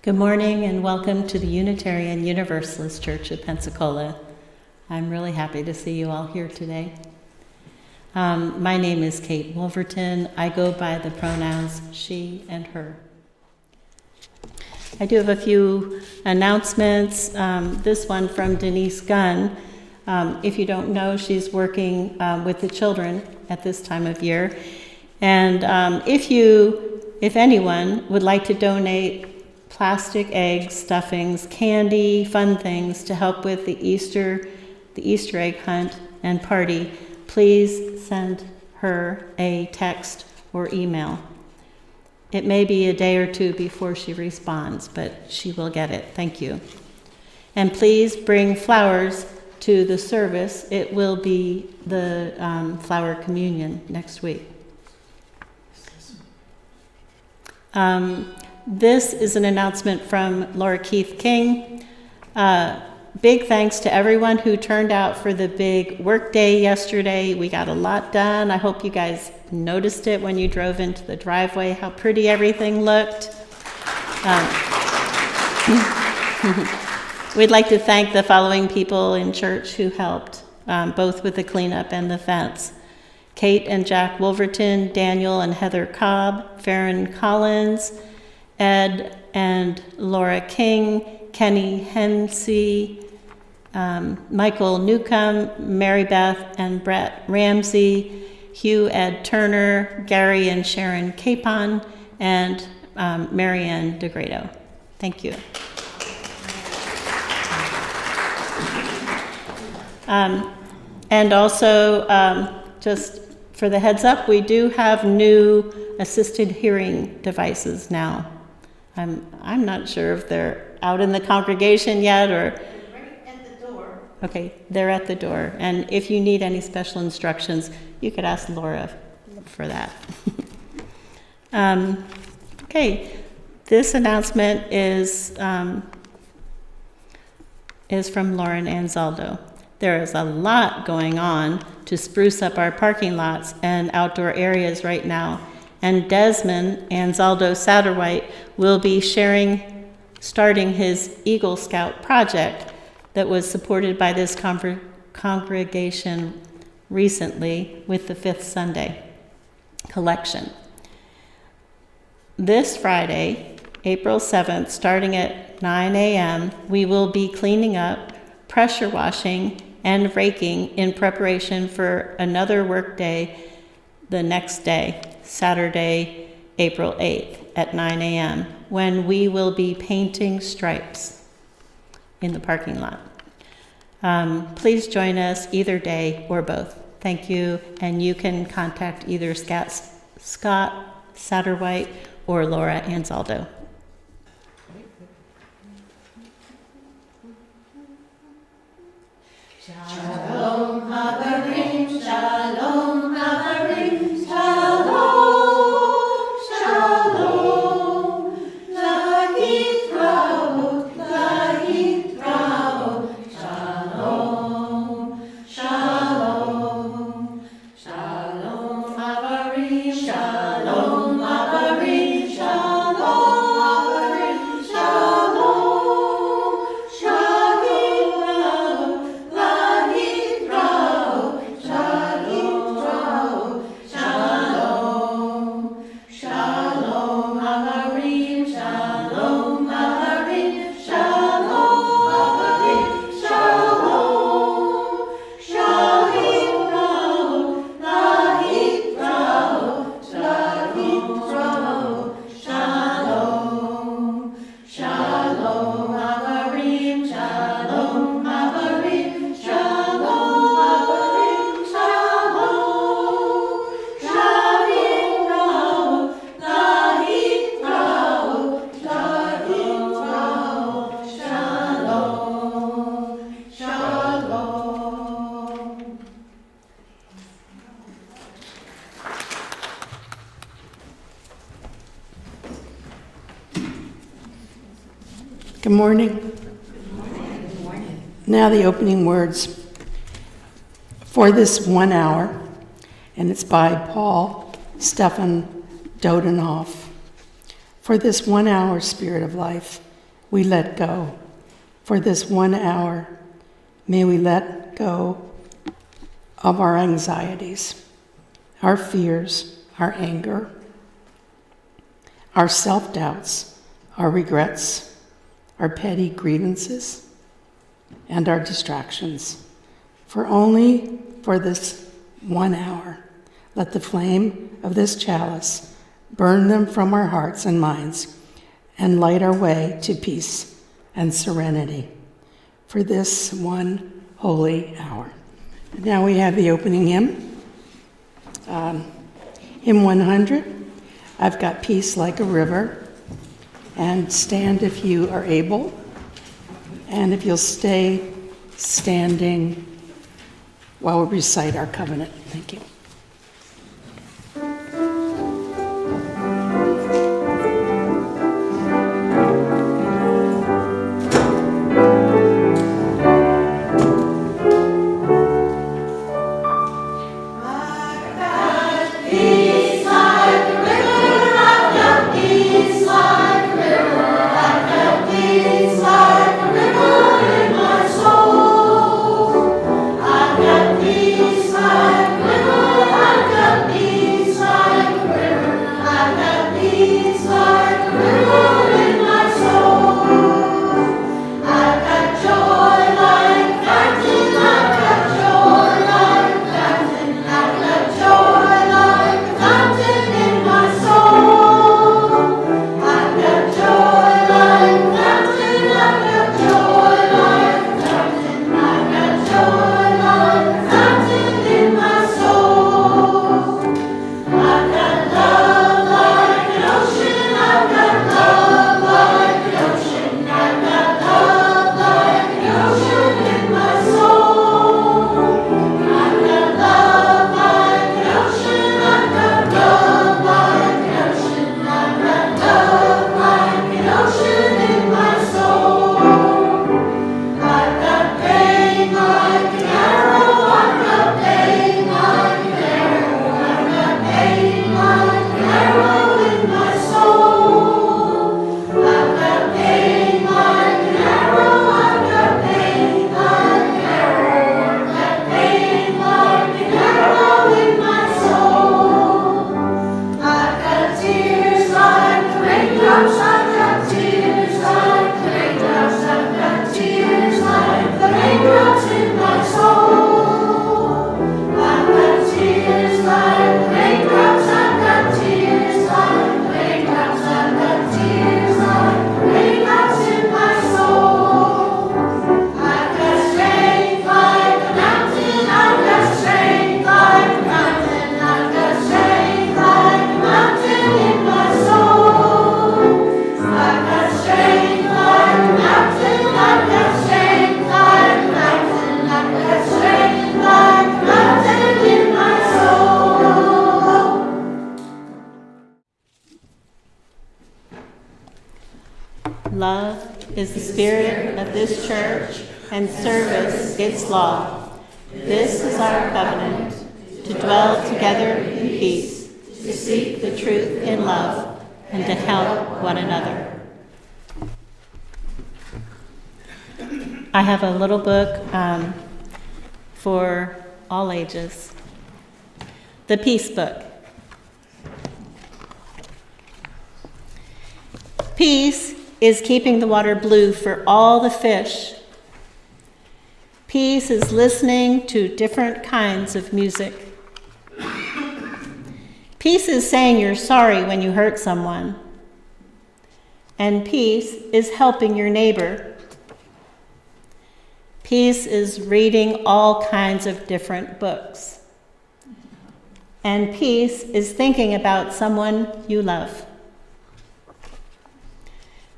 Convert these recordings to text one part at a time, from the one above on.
Good morning and welcome to the Unitarian Universalist Church of Pensacola. I'm really happy to see you all here today. My name is Kate Wolverton. I go by the pronouns she and her. I do have a few announcements. This one from Denise Gunn. If you don't know, she's working with the children at this time of year. And if anyone would like to donate plastic eggs, stuffings, candy, fun things to help with the Easter egg hunt and party, please send her a text or email. It may be a day or two before she responds, but she will get it. Thank you. And please bring flowers to the service. It will be the flower communion next week. This is an announcement from Laura Keith King. Big thanks to everyone who turned out for the big work day yesterday. We got a lot done. I hope you guys noticed it when you drove into the driveway, how pretty everything looked. We'd like to thank the following people in church who helped, both with the cleanup and the fence. Kate and Jack Wolverton, Daniel and Heather Cobb, Farron Collins, Ed and Laura King, Kenny Hensey, Michael Newcomb, Mary Beth and Brett Ramsey, Hugh Ed Turner, Gary and Sharon Capon, and Marianne DeGrado. Thank you. And also, just for the heads up, we do have new assisted hearing devices now. I'm not sure if they're out in the congregation yet or... They're right at the door. Okay, they're at the door. And if you need any special instructions, you could ask Laura for that. Okay, this announcement is from Lauren Anzaldo. There is a lot going on to spruce up our parking lots and outdoor areas right now. And Desmond Anzaldo Satterwhite will be starting his Eagle Scout project that was supported by this congregation recently with the Fifth Sunday collection. This Friday, April 7th, starting at 9 a.m., we will be cleaning up, pressure washing, and raking in preparation for another work day the next day, Saturday, April 8th at 9 a.m., when we will be painting stripes in the parking lot. Please join us either day or both. Thank you, and you can contact either Scott Satterwhite or Laura Anzaldo. Shalom, Haverim, Shalom, Haverim, Shalom, Shalom, Lahitraot, Lahitraot, Shalom, Shalom, Shalom, Haverim, Shalom, Haverim, Shalom, Haverim, Shalom, Shalom, Good morning. Good morning. Now the opening words for this 1 hour, and it's by Paul Stefan Dodenhoff. For this 1 hour, Spirit of Life, we let go. For this 1 hour, may we let go of our anxieties, our fears, our anger, our self-doubts, our regrets, our petty grievances, and our distractions. For only for this 1 hour, let the flame of this chalice burn them from our hearts and minds and light our way to peace and serenity for this one holy hour. Now we have the opening hymn. Hymn 100, I've Got Peace Like a River. And stand if you are able. And if you'll stay standing while we recite our covenant. Thank you. Love is the spirit of this church, and service its law. This is our covenant, to dwell together in peace, to seek the truth in love, and to help one another. I have a little book for all ages, the Peace Book. Peace is keeping the water blue for all the fish. Peace is listening to different kinds of music. Peace is saying you're sorry when you hurt someone. And peace is helping your neighbor. Peace is reading all kinds of different books. And peace is thinking about someone you love.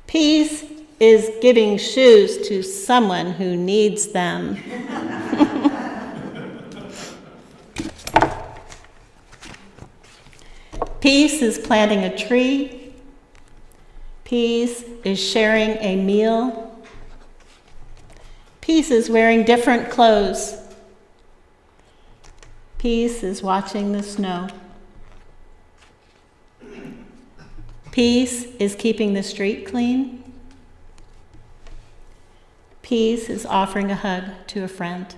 Peace is giving shoes to someone who needs them. Peace is planting a tree. Peace is sharing a meal. Peace is wearing different clothes. Peace is watching the snow. Peace is keeping the street clean. Peace is offering a hug to a friend.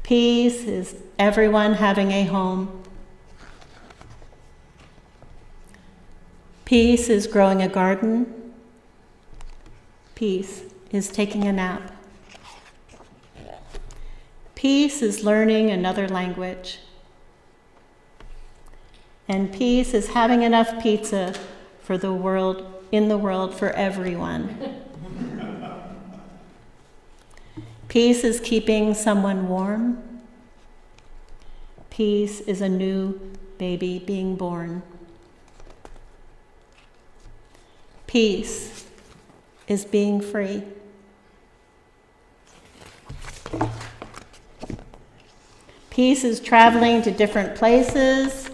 Peace is everyone having a home. Peace is growing a garden. Peace is taking a nap. Peace is learning another language. And peace is having enough pizza for the world, in the world for everyone. Peace is keeping someone warm. Peace is a new baby being born. Peace is being free. Peace is traveling to different places,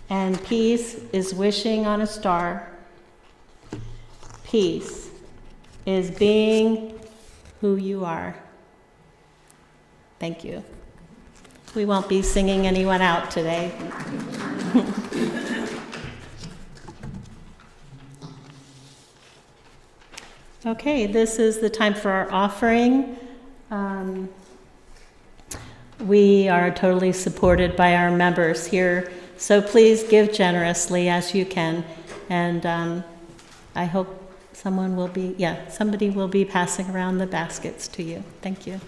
and peace is wishing on a star. Peace is being who you are. Thank you. We won't be singing anyone out today. Okay, this is the time for our offering. We are totally supported by our members here, so please give generously as you can. And I hope somebody will be passing around the baskets to you. Thank you.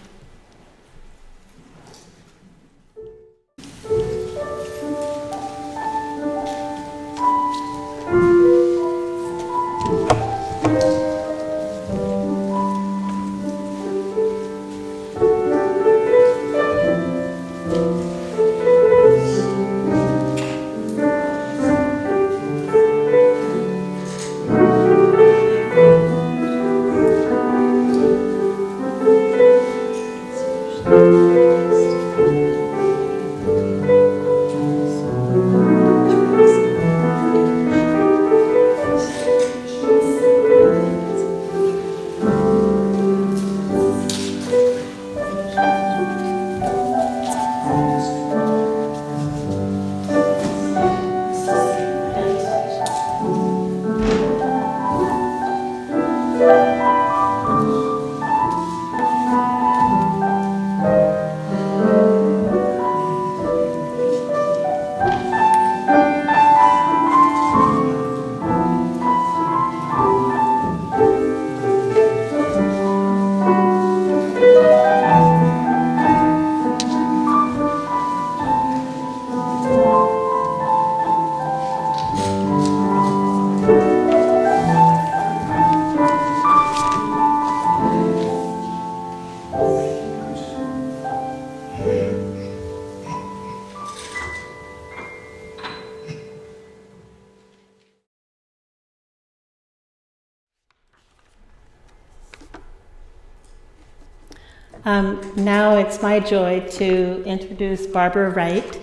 Now it's my joy to introduce Barbara Wright.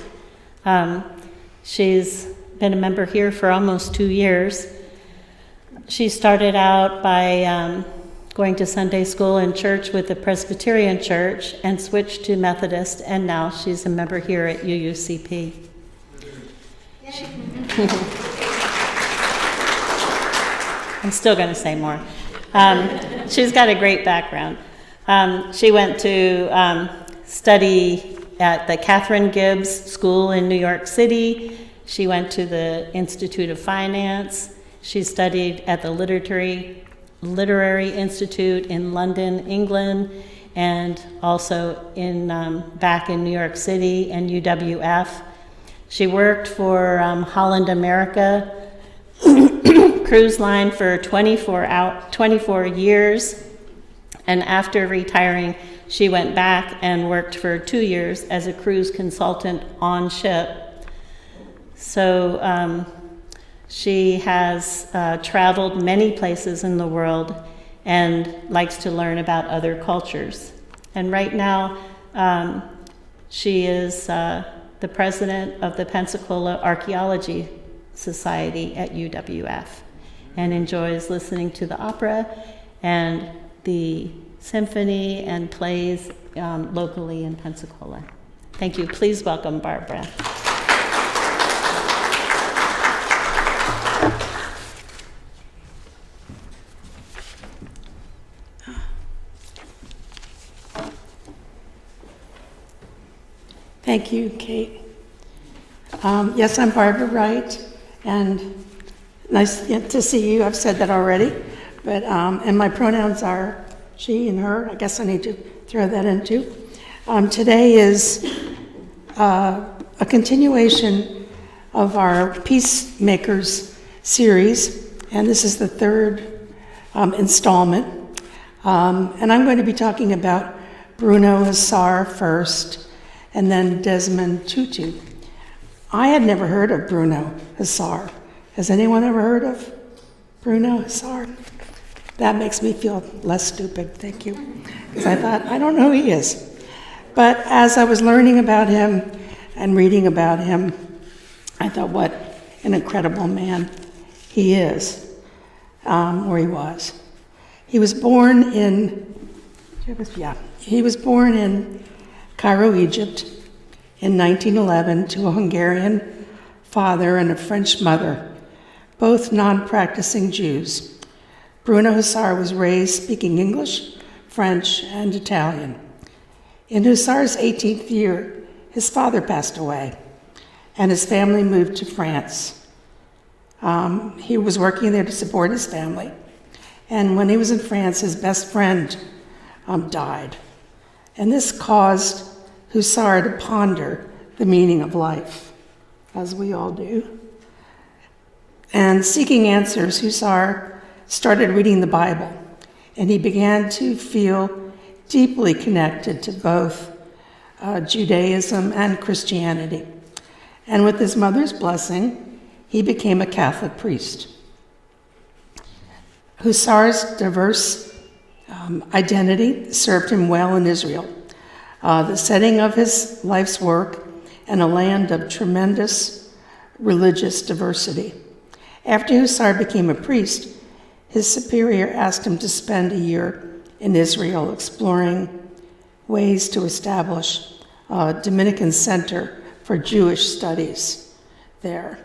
She's been a member here for almost 2 years. She started out by going to Sunday school and church with the Presbyterian Church and switched to Methodist, and now she's a member here at UUCP. I'm still going to say more. She's got a great background. She went to study at the Catherine Gibbs School in New York City. She went to the Institute of Finance. She studied at the Literary Institute in London, England, and also back in New York City and UWF. She worked for Holland America Cruise Line for 24 years. And after retiring, she went back and worked for 2 years as a cruise consultant on ship. So she has traveled many places in the world and likes to learn about other cultures. And right now, she is the president of the Pensacola Archaeology Society at UWF and enjoys listening to the opera and the symphony and plays locally in Pensacola. Thank you. Please welcome Barbara. Thank you, Kate. Yes, I'm Barbara Wright, and nice to see you. I've said that already, but and my pronouns are she and her. I guess I need to throw that in too. Today is a continuation of our Peacemakers series, and this is the third installment. And I'm going to be talking about Bruno Hussar first, and then Desmond Tutu. I had never heard of Bruno Hussar. Has anyone ever heard of Bruno Hussar? That makes me feel less stupid, thank you. Because I thought, I don't know who he is. But as I was learning about him and reading about him, I thought, what an incredible man he is, or he was. He was born in Cairo, Egypt in 1911 to a Hungarian father and a French mother, both non-practicing Jews. Bruno Hussar was raised speaking English, French, and Italian. In Hussar's 18th year, his father passed away, and his family moved to France. He was working there to support his family, and when he was in France, his best friend died. And this caused Hussar to ponder the meaning of life, as we all do. And seeking answers, Hussar started reading the Bible, and he began to feel deeply connected to both Judaism and Christianity. And with his mother's blessing, he became a Catholic priest. Hussar's diverse identity served him well in Israel, the setting of his life's work and a land of tremendous religious diversity. After Hussar became a priest, his superior asked him to spend a year in Israel exploring ways to establish a Dominican center for Jewish studies there.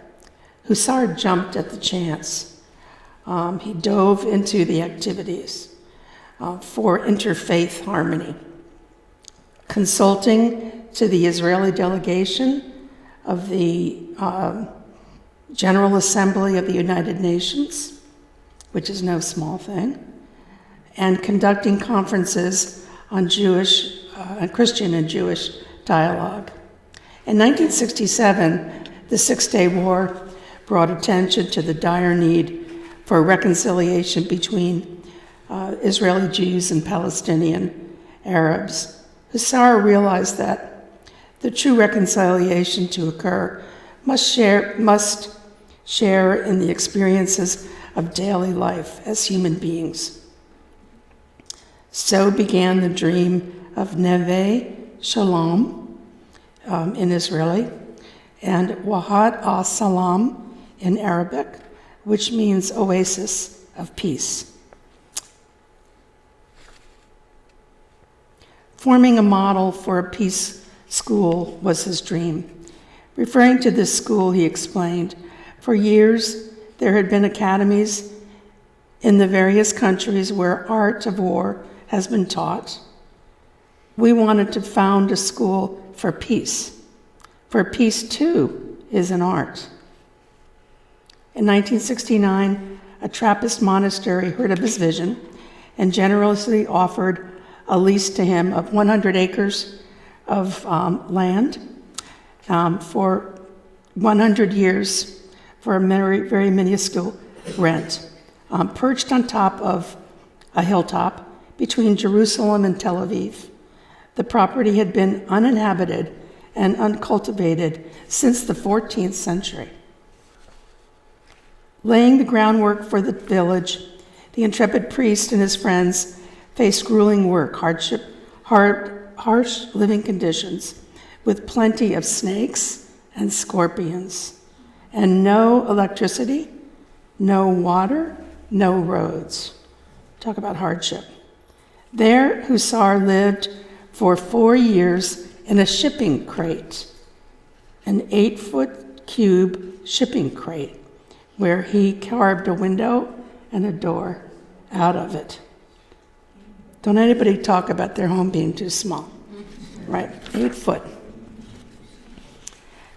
Hussar jumped at the chance. He dove into the activities for Interfaith Harmony, consulting to the Israeli delegation of the General Assembly of the United Nations, which is no small thing, and conducting conferences on Jewish, Christian and Jewish dialogue. In 1967, the Six-Day War brought attention to the dire need for reconciliation between Israeli Jews and Palestinian Arabs. Hussar realized that the true reconciliation to occur must share in the experiences of daily life as human beings. So began the dream of Neve Shalom in Israeli and Wahad al-Salam in Arabic, which means oasis of peace. Forming a model for a peace school was his dream. Referring to this school, he explained, for years there had been academies in the various countries where art of war has been taught. We wanted to found a school for peace too is an art. In 1969, a Trappist monastery heard of his vision and generously offered a lease to him of 100 acres of land for 100 years for a very minuscule rent, perched on top of a hilltop between Jerusalem and Tel Aviv. The property had been uninhabited and uncultivated since the 14th century. Laying the groundwork for the village, the intrepid priest and his friends faced grueling work, hardship, harsh living conditions, with plenty of snakes and scorpions, and no electricity, no water, no roads. Talk about hardship. There, Hussar lived for 4 years in a shipping crate, an 8-foot cube shipping crate, where he carved a window and a door out of it. Don't anybody talk about their home being too small, right? 8 foot.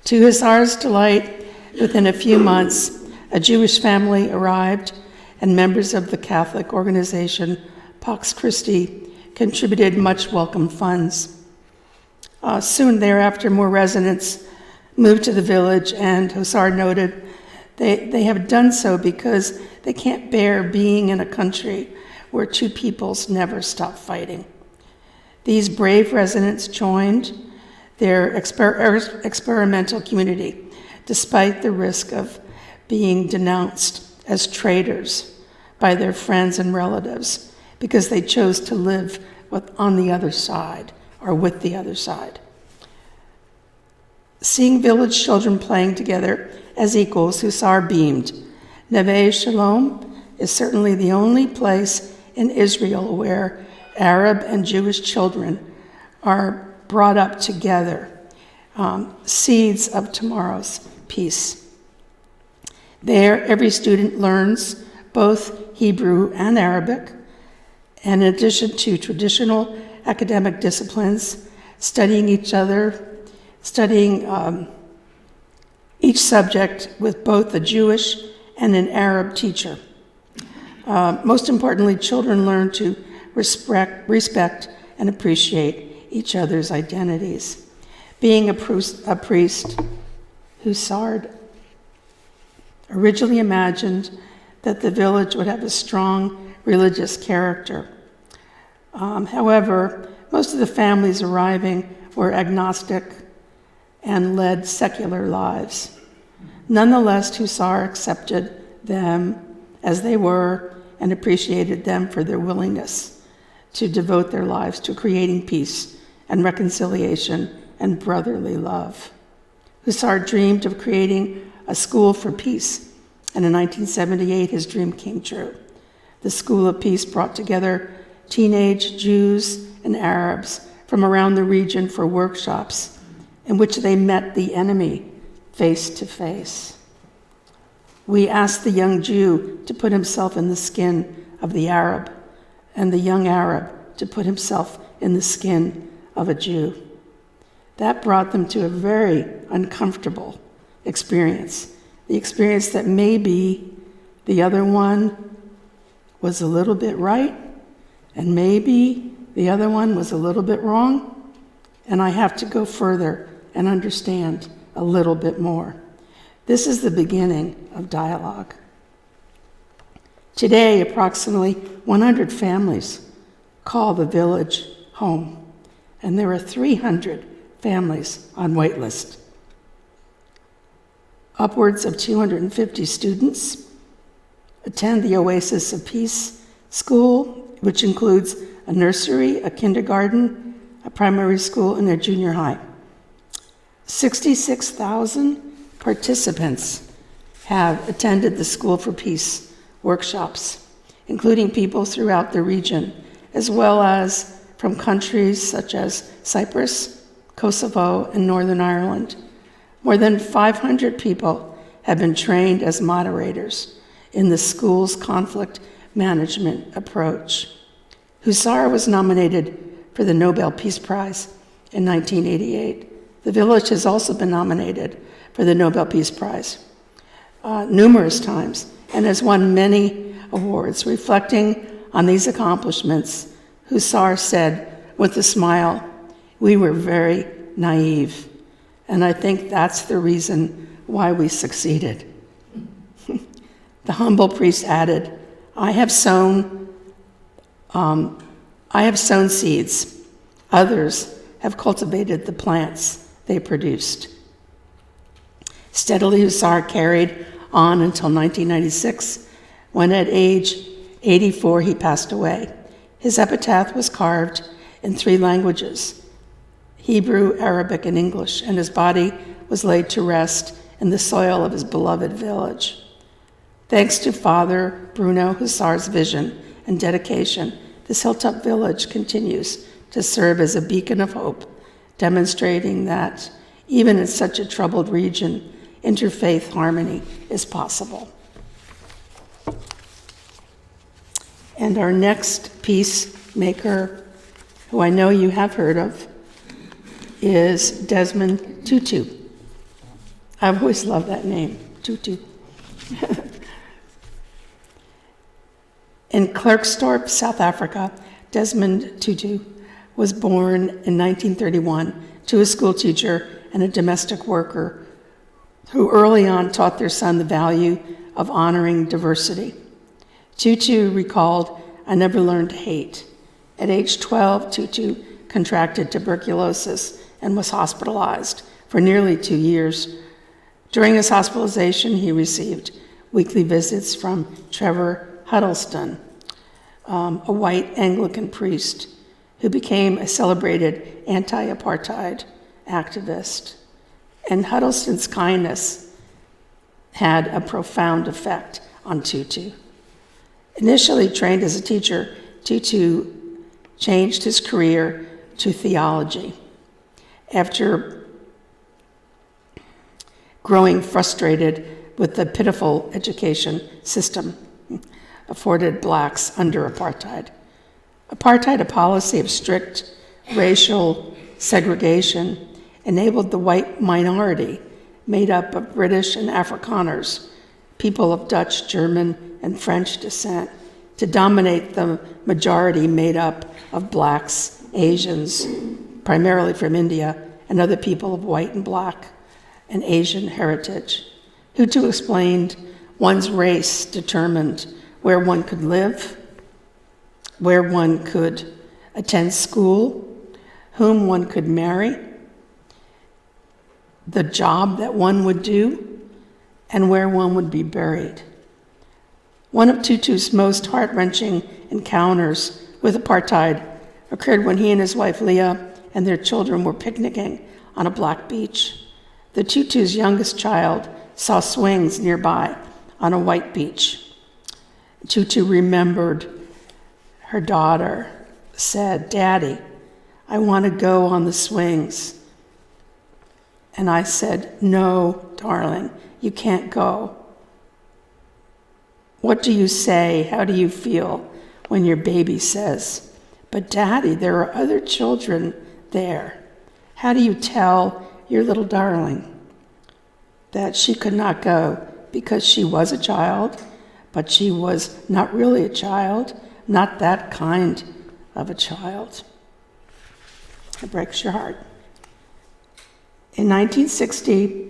To Hussar's delight, within a few months, a Jewish family arrived, and members of the Catholic organization Pax Christi contributed much welcome funds. Soon thereafter, more residents moved to the village, and Hussar noted they have done so because they can't bear being in a country where two peoples never stop fighting. These brave residents joined their experimental community, despite the risk of being denounced as traitors by their friends and relatives, because they chose to live on the other side, or with the other side. Seeing village children playing together as equals, Hussar beamed. Neve Shalom is certainly the only place in Israel where Arab and Jewish children are brought up together, seeds of tomorrow's peace. There, every student learns both Hebrew and Arabic, and in addition to traditional academic disciplines, studying each subject with both a Jewish and an Arab teacher. Most importantly, children learn to respect and appreciate each other's identities. Being a priest, Hussar originally imagined that the village would have a strong religious character. However, most of the families arriving were agnostic and led secular lives. Nonetheless, Hussar accepted them as they were and appreciated them for their willingness to devote their lives to creating peace and reconciliation and brotherly love. Hussar dreamed of creating a school for peace, and in 1978 his dream came true. The School of Peace brought together teenage Jews and Arabs from around the region for workshops in which they met the enemy face to face. We asked the young Jew to put himself in the skin of the Arab, and the young Arab to put himself in the skin of a Jew. That brought them to a very uncomfortable experience, the experience that maybe the other one was a little bit right, and maybe the other one was a little bit wrong, and I have to go further and understand a little bit more. This is the beginning of dialogue. Today, approximately 100 families call the village home, and there are 300 families on waitlist. Upwards of 250 students attend the Oasis of Peace School, which includes a nursery, a kindergarten, a primary school, and a junior high. 66,000 participants have attended the School for Peace workshops, including people throughout the region, as well as from countries such as Cyprus, Kosovo, and Northern Ireland. More than 500 people have been trained as moderators in the school's conflict management approach. Hussar was nominated for the Nobel Peace Prize in 1988. The village has also been nominated for the Nobel Peace Prize numerous times and has won many awards. Reflecting on these accomplishments, Hussar said with a smile, "We were very naive, and I think that's the reason why we succeeded." The humble priest added, I have sown seeds. Others have cultivated the plants they produced. Steadily, Hussar carried on until 1996, when at age 84 he passed away. His epitaph was carved in 3 languages, Hebrew, Arabic, and English, and his body was laid to rest in the soil of his beloved village. Thanks to Father Bruno Hussar's vision and dedication, this hilltop village continues to serve as a beacon of hope, demonstrating that even in such a troubled region, interfaith harmony is possible. And our next peacemaker, who I know you have heard of, is Desmond Tutu. I've always loved that name, Tutu. In Klerksdorp, South Africa, Desmond Tutu was born in 1931 to a school teacher and a domestic worker who early on taught their son the value of honoring diversity. Tutu recalled, "I never learned to hate." At age 12, Tutu contracted tuberculosis and was hospitalized for nearly 2 years. During his hospitalization, he received weekly visits from Trevor Huddleston, a white Anglican priest who became a celebrated anti-apartheid activist. And Huddleston's kindness had a profound effect on Tutu. Initially trained as a teacher, Tutu changed his career to theology. After growing frustrated with the pitiful education system afforded blacks under apartheid. Apartheid, a policy of strict racial segregation, enabled the white minority, made up of British and Afrikaners, people of Dutch, German, and French descent, to dominate the majority made up of blacks, Asians, primarily from India, and other people of white and black and Asian heritage. Tutu explained one's race determined where one could live, where one could attend school, whom one could marry, the job that one would do, and where one would be buried. One of Tutu's most heart-wrenching encounters with apartheid occurred when he and his wife Leah and their children were picnicking on a black beach. The Tutu's youngest child saw swings nearby on a white beach. Tutu remembered her daughter said, "Daddy, I want to go on the swings." And I said, "No, darling, you can't go." What do you say? How do you feel when your baby says, "But Daddy, there are other children there"? How do you tell your little darling that she could not go because she was a child, but she was not really a child, not that kind of a child? It breaks your heart. In 1960,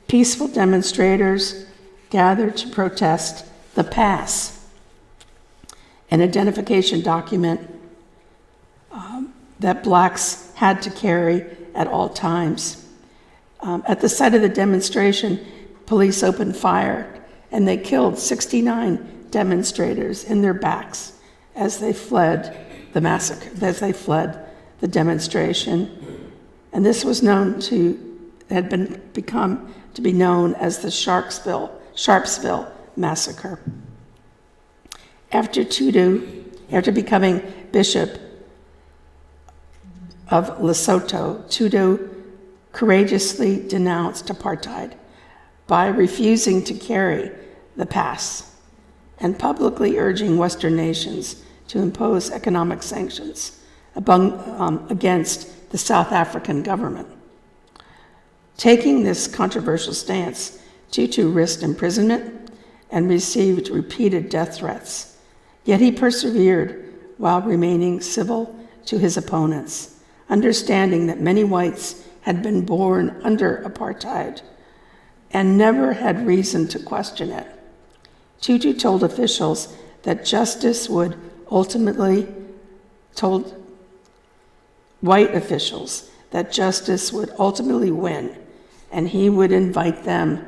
peaceful demonstrators gathered to protest the pass, an identification document that blacks had to carry at all times. At the site of the demonstration, police opened fire and they killed 69 demonstrators in their backs as they fled the massacre, as they fled the demonstration. And this was become to be known as the Sharpsville Massacre. After becoming Bishop of Lesotho, Tutu courageously denounced apartheid by refusing to carry the pass and publicly urging Western nations to impose economic sanctions against the South African government. Taking this controversial stance, Tutu risked imprisonment and received repeated death threats. Yet he persevered while remaining civil to his opponents, understanding that many whites had been born under apartheid and never had reason to question it. Tutu told officials that white officials that justice would ultimately win, and he would invite them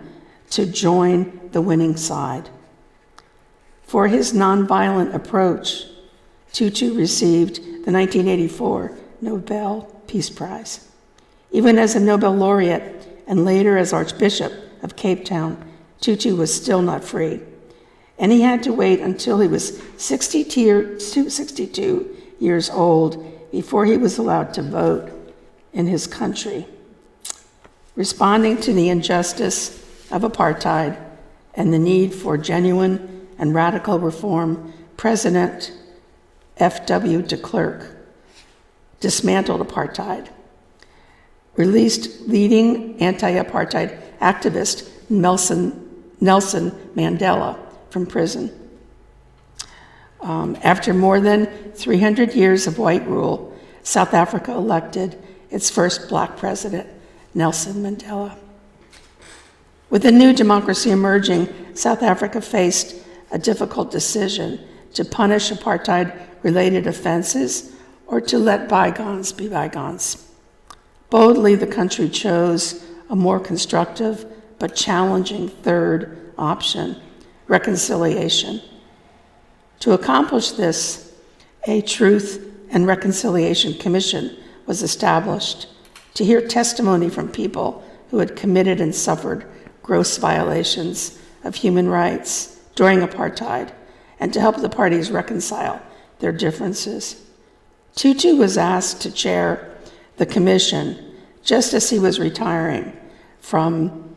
to join the winning side. For his nonviolent approach, Tutu received the 1984 Nobel Peace Prize. Even as a Nobel laureate and later as Archbishop of Cape Town, Tutu was still not free. And he had to wait until he was 62 years old before he was allowed to vote in his country. Responding to the injustice of apartheid and the need for genuine and radical reform, President F.W. de Klerk dismantled apartheid, released leading anti-apartheid activist Nelson Mandela from prison. After more than 300 years of white rule, South Africa elected its first black president, Nelson Mandela. With a new democracy emerging, South Africa faced a difficult decision to punish apartheid-related offenses or to let bygones be bygones. Boldly, the country chose a more constructive but challenging third option, reconciliation. To accomplish this, a Truth and Reconciliation Commission was established to hear testimony from people who had committed and suffered gross violations of human rights during apartheid, and to help the parties reconcile their differences. Tutu was asked to chair the commission just as he was retiring from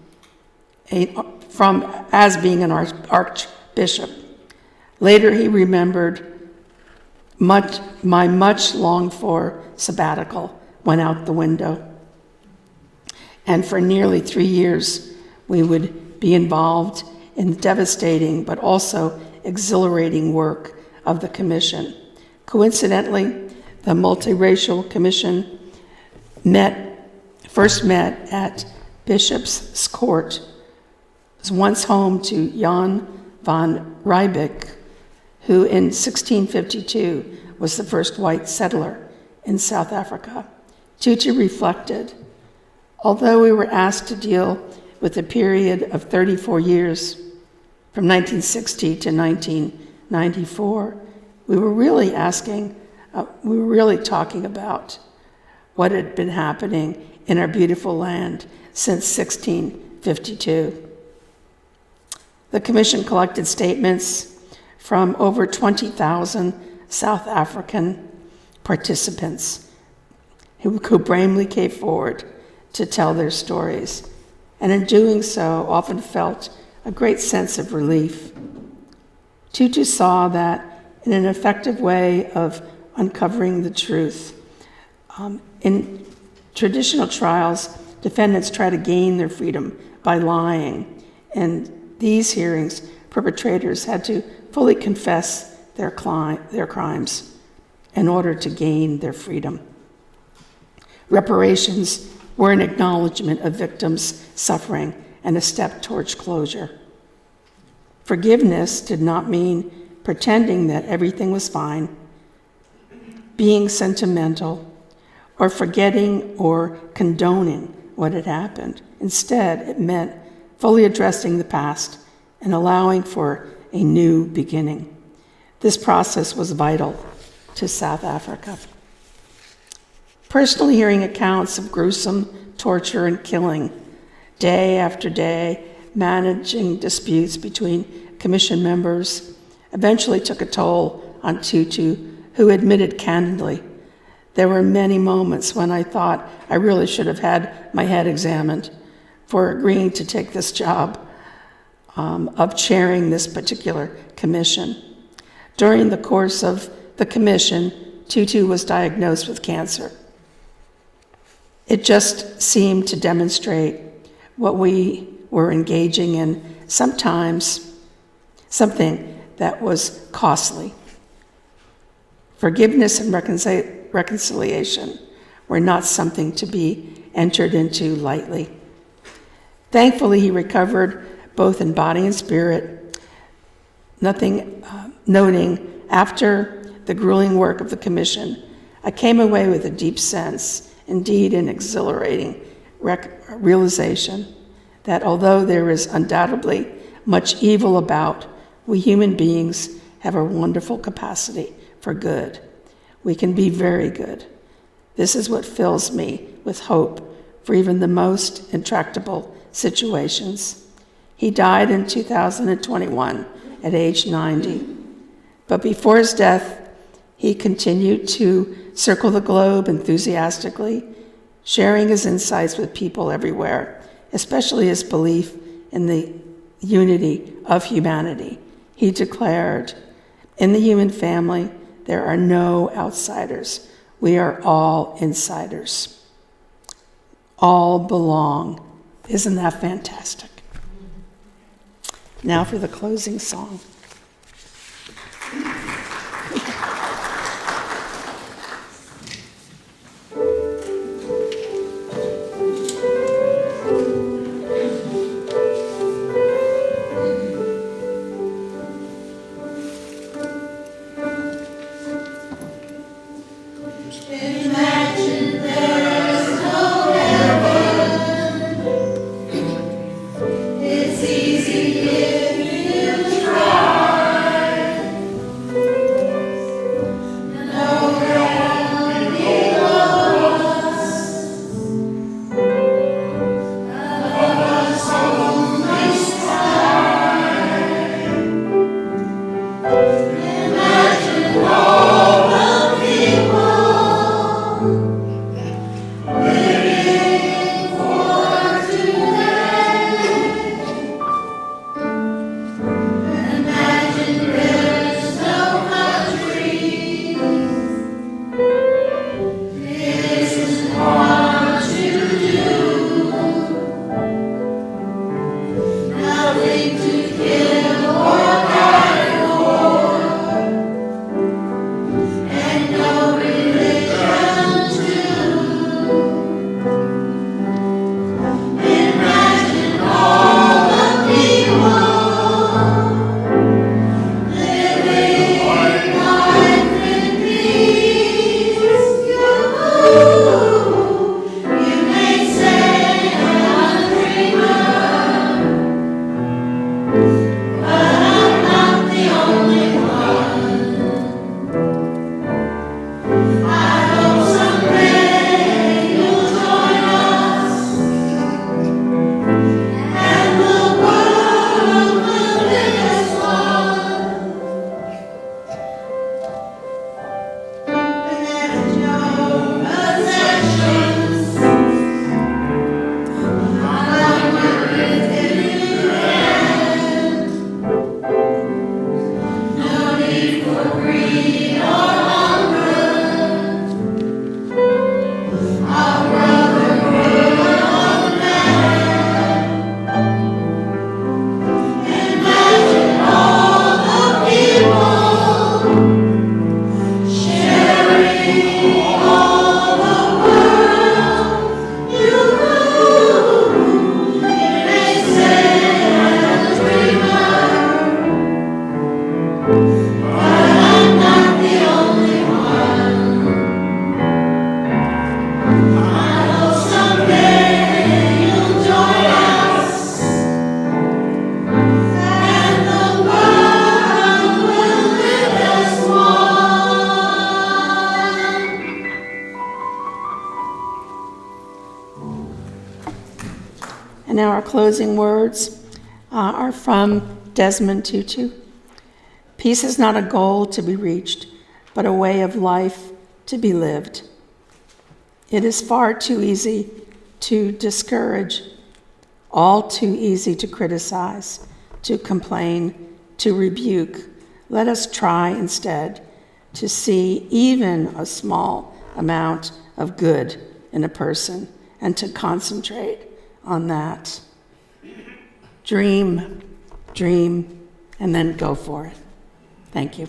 as being an archbishop. Later, he remembered my much longed for sabbatical went out the window. And for nearly 3 years, we would be involved in the devastating but also exhilarating work of the commission. Coincidentally, the multiracial commission first met at Bishop's Court. It was once home to Jan van Riebeeck, who in 1652 was the first white settler in South Africa. Tutu reflected, although we were asked to deal with a period of 34 years, from 1960 to 1994, we were really talking about what had been happening in our beautiful land since 1652. The commission collected statements from over 20,000 South African participants who bravely came forward to tell their stories, and in doing so often felt a great sense of relief. Tutu saw that in an effective way of uncovering the truth. In traditional trials, defendants try to gain their freedom by lying. In these hearings, perpetrators had to fully confess their crimes in order to gain their freedom. Reparations were an acknowledgement of victims' suffering and a step towards closure. Forgiveness did not mean pretending that everything was fine, being sentimental, or forgetting or condoning what had happened. Instead, it meant fully addressing the past and allowing for a new beginning. This process was vital to South Africa. Personally hearing accounts of gruesome torture and killing, day after day, managing disputes between commission members, eventually took a toll on Tutu, who admitted candidly, "There were many moments when I thought I really should have had my head examined for agreeing to take this job of chairing this particular commission." During the course of the commission, Tutu was diagnosed with cancer. It just seemed to demonstrate what we were engaging in, sometimes something that was costly. Forgiveness and reconciliation were not something to be entered into lightly. Thankfully, he recovered both in body and spirit, noting after the grueling work of the commission, I came away with a deep sense, indeed an exhilarating realization, that although there is undoubtedly much evil about, we human beings have a wonderful capacity for good. We can be very good. This is what fills me with hope for even the most intractable situations. He died in 2021 at age 90. But before his death, he continued to circle the globe enthusiastically, sharing his insights with people everywhere, especially his belief in the unity of humanity. He declared, "In the human family, there are no outsiders. We are all insiders. All belong Isn't that fantastic? Now for the closing song. It's easy if you try. And now our closing words are from Desmond Tutu. Peace is not a goal to be reached, but a way of life to be lived. It is far too easy to discourage, all too easy to criticize, to complain, to rebuke. Let us try instead to see even a small amount of good in a person and to concentrate on that. Dream, and then go for it. Thank you.